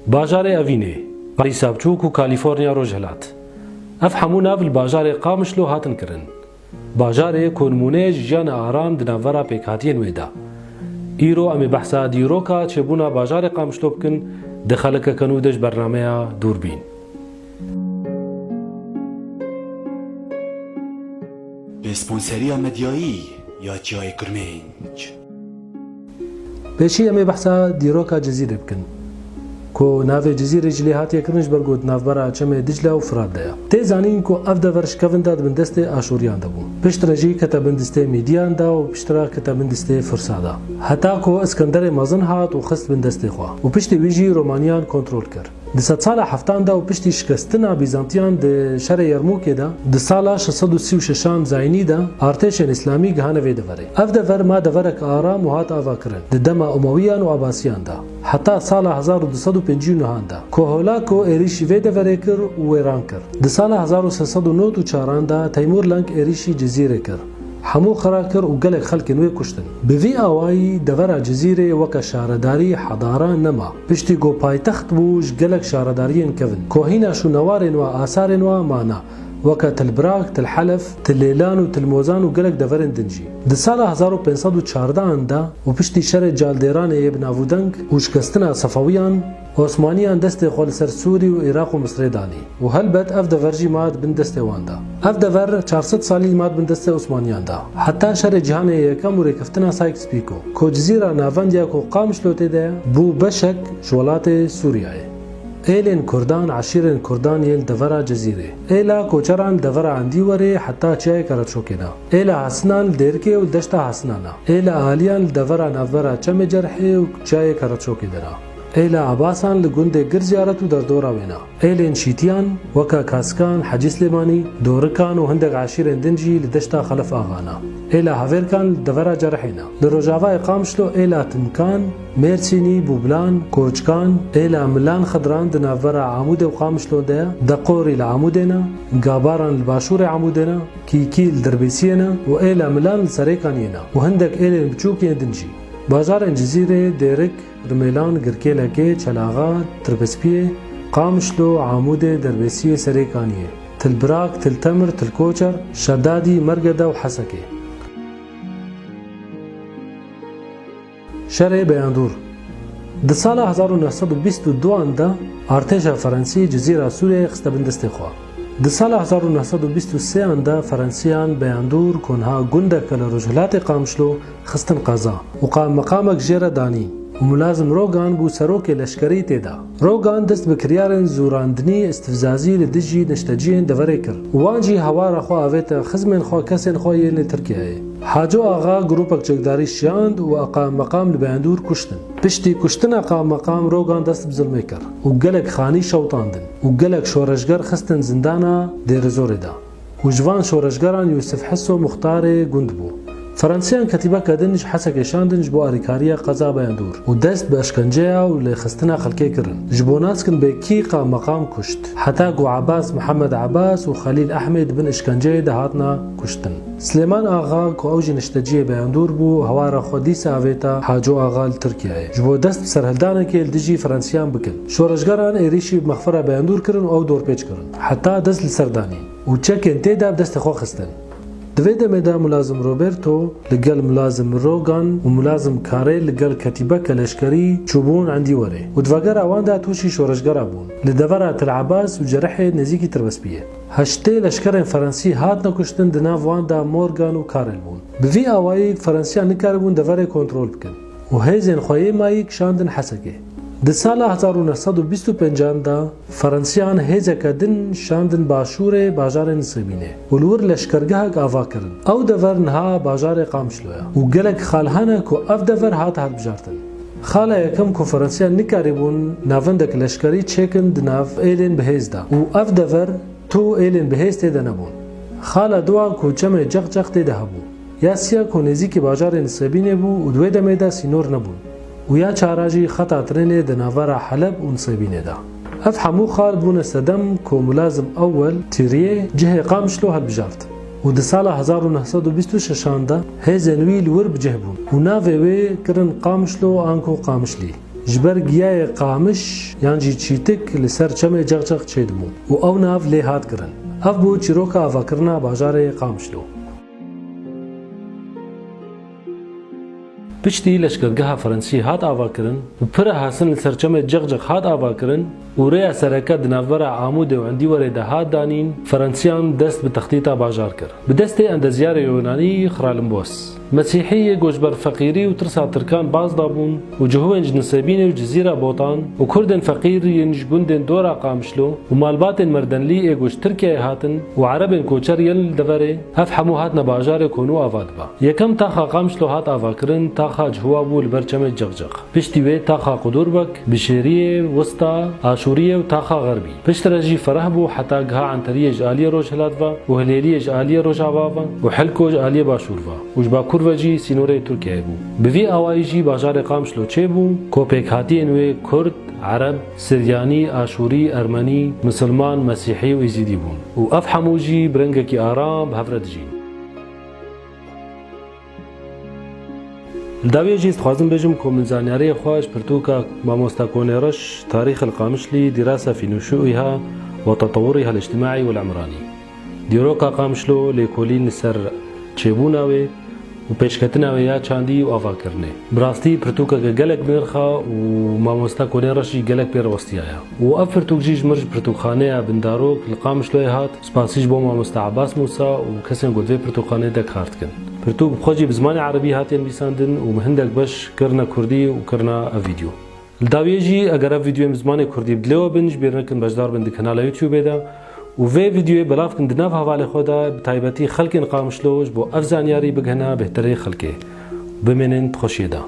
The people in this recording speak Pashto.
باجار أفيني باريس بچوك و كاليفورنيا روجهلات اف همو ناف الباجار قامشلو هاتن کرن باجار كونمونه جيان آرام دنافرا پیکاتین ویدا ایرو امی بحثا دیروکا چبونا باجار قامشلو بکن دخلک کنودش برنامه دوربین به اسپانسری مدیایی یا جای کرمنج بشي امی بحثا دیروکا جزیره بکن کو ناو جزیره جلیهات یکرنج برگود ناو برا چمه دجله و فراد دیا تی زانین کو اف دا ورش کفنداد بندست آشوریان دا بون پشت رجی کتا بندست میدیان دا و پشترا کتا بندست فرسادا حتا کو اسکندر مازن هات و خست بندست خواه و پشت ویجی رومانیان کنترول کرد د 100 ساله هفتان دا و پشتی شکستنا بیزانتیان د شر یرموک دا د ساله 636 زاینی دا ارتش اسلامی گهانه وی دوره اف د ور ما د ورک آرام و هات آوا کرن د دم امویان و عباسیان دا حتی ساله 1259 دا کوهولا کو ایریشی وی دوره کر و ایران کر د ساله 1394 دا تیمور لنگ ایریشی جزیره کر همو خرا کر و گلک خلک نوی کشتن بوی آوائی دورا جزیره وکا شارداری حضاره نما پشتی گو پایتخت بوش گلک شاردارین کون کوهینا شو نوارن و آثارن و مانا وکا تلبراک تلحلف تلیلان و تلموزان و گلک دورن دنجی د سال 1514 دا و پشتی شر جالدیران ابن افودنگ و شکستنا صفویان عثمانیان دست خول سر سوری و عراق و مصر دانی و هلبت اف دور جی ماد بن دست وان دا اف دور 400 سالی ماد بن دست عثمانیان دا حتی شر جهان یکم و ریکفتنا سایکس پیکو کو جزیره ناوندیا کو قامش لوته ده بو بشک شولات سوریه ایلن کردان عشیرن کردان یل دورا جزیره ایلا کوچران دورا عندی وره حتی چای کرد شوکینا ایلا حسنان دیرکه و دشتا حسنانا ایلا آلیان دورا نورا چم جرحه و چای کرد شوکیدنا ایلا عباسان لگنده گر زیارتو در دورا وینا ایلین شیتیان وکا کاسکان حجی سلیمانی دورکان و هندق عشیرن دنجی لدشتا خلف آغانا ایلا هاویرکان دورا جرحینا لروجاوا اقامشلو ایلا تنکان مرسینی بوبلان کوچکان ایلا ملان خضران دنافورا عمود و قامشلو ده دقوری لعمودنا گاباران الباشور عمودنا کیکیل دربیسینا و ایلا ملان سریکانینا و هندق ایلین بچوکی دنجی بازار جزیره دیرک رمیلان گرکیلکه چلاغا تربسپیه قامشلو عمود دربیسی سریکانیه تلبراک تلتمر تلکوچر شدادی مرگده و حسکه شرع بیاندور د سال 1922 دا ارتش فرانسی جزیره سوریه خستبندست خواه د سال 1923 دا فرانسیان بیاندور کنها گنده کل رجلات قامشلو خستن قضا و قام مقامک جیره دانی و ملازم روگان بو سروک لشکری تیدا روگان دست بکریارن زوراندنی استفزازی لدجی نشتجین دوره کر وانجی هوا رخوا آویتا خزمن خوا کسین خوا یلی ترکیه حاجو آغا گروپک چکداری شیاند و اقام مقام لبیاندور کشتن پشتی کشتن اقام مقام روگان دست بظلمه کر و گلک خانی شوطاندن و گلک شورشگر خستن زندانا دیر زوری دا و جوان شورشگران یوسف حسو مختار گند بو فرانسیان کتیبه کدنج حسک شاندنج بو اریکاریا قضا بیاندور و دست به اشکنجه و لخستنا خلکی کرن جبوناس کن به کی قام مقام کشت حتی گو عباس محمد عباس و خلیل احمد بن اشکنجه دهاتنا کشتن سلیمان آغا کو اوج نشتجی بیاندور بو هوارا خودیس آویتا حاجو آغا ترکیه جبو دست بسرهلدانه که الدجی فرانسیان بکن شورشگران ایریشی بمغفره بیاندور کرن او دور پیچ کرن حتی دست لسردانی و چک انتیدا دست خو خستن دوید میدا ملازم روبرتو لگل ملازم روگان و ملازم کاری لگل کتیبه کلشکری چوبون عندی وره و دواگر آوان دا توشی شورشگر بون لدورا تلعباس و جرح نزیکی تربسپیه هشته لشکر فرانسی هات نکشتن دناف وان دا مورگان و کارل بون بوی آوایی فرانسیا نکار بون دوره کنترول بکن و هیزین خواهی مایک شاندن حسکه د سال 1925 دا فرانسیان هیزه کدن شاندن باشور بازار نصیبینه ولور لشکرگاه آوا کرن او دور نها بازار قامشلویا و گلک خالهانه کو اف دور هات بجارتن خاله یکم کو فرانسیان نکاریبون ناوندک لشکری چکن دناف ایلین بهیز دا و اف دور تو ایلین بهیز تیده نبون خاله دوا کو جمع جغ جغ تیده هبو یا سیا کو نزیکی بازار نصیبینه بو و دوی دمیده سینور نبون و یا چاراجی خطا ترینه د ناورا حلب و نصیبینه دا اف حمو خال بون صدم کو ملازم اول تیریه جه قامشلو هالبجارت و د سال 1926 دا هزنوی لور بجه بون و ناوی وی کرن قامشلو آنکو قامشلی جبر گیای قامش یان جی چیتک لسر چمه جغجغ چیدمو و او ناف لی هات کرن اف بو چیروکا آواکرنا باجار قامشلو پشتی لشکرگاه فرنسی هات آواکرن و پر حسن لسر چمه جغجغ هات آواکرن و ریا سرکه دنافور عامود و عندی ورده هات دانین فرنسیان دست به تخطیطا باجار کرد به دست اندزیار یونانی خرالمبوس مسیحی گوشبر فقیری و ترسا ترکان باز دابون و جهوینج نسبین و جزیره بوطان و کردن فقیر ینج گندن دورا قامشلو و مالبات مردنلی ایگوش ترکیه هاتن و عربن کوچر یل دفره هف حمو هات نباجار کنو آواد با یکم تاخا قامشلو هات آواکرن تاخا جهوا بو لبرچم جغجغ پشتی وی تاخا قدور بک بشیریه وسطا آشوریه و تاخا غربی پشت رجی فرح بو حتا گها عنتریه جالیه روش هلادوا و هلیلیه جالیه روش آواوا و حلکو جالیه باشوروا و كورفجي سينوري تركيا بو بفي اوايجي باجار قامشلو چه بو كوبيك هاتي انوي كرد عرب سرياني اشوري ارمني مسلمان مسيحي ويزيدي بون وافحموجي برنگكي ارام بهفردجي الداويجي استخوازم بجم كومن زانياري خواج برتوكا ماموستا كونيرش تاريخ القامشلي دراسة في نشوئها وتطورها الاجتماعي والعمراني ديروكا قامشلو ليكولين سر چبوناوي و پیشکتناوی یا چاندی و آوا کرنه براستی پرتوکا که گلک بنرخا و ماموستا کنه رشی گلک پیر وستیایا و اف پرتوک جیج مرج پرتوکخانه بنداروک لقامش لوی هات سپاسیش بو ماموستا عباس موسا و کسین گلوی پرتوکخانه دک خارد کن پرتوک بخوجی بزمان عربی هاتین بیساندن و مهندک بش کرنا کردی و کرنا ویدیو الداویجی اگر اف ویدیو بزمان کردی بدلو بنج بیرنکن بجدار بند کانال یوتیوب دا و في فيديو بلاف كن دناف حوالي خودا بتايبتي خلق قامشلوج بو افزانياري بگهنا بهتري خلقه بمنن تخوشيدا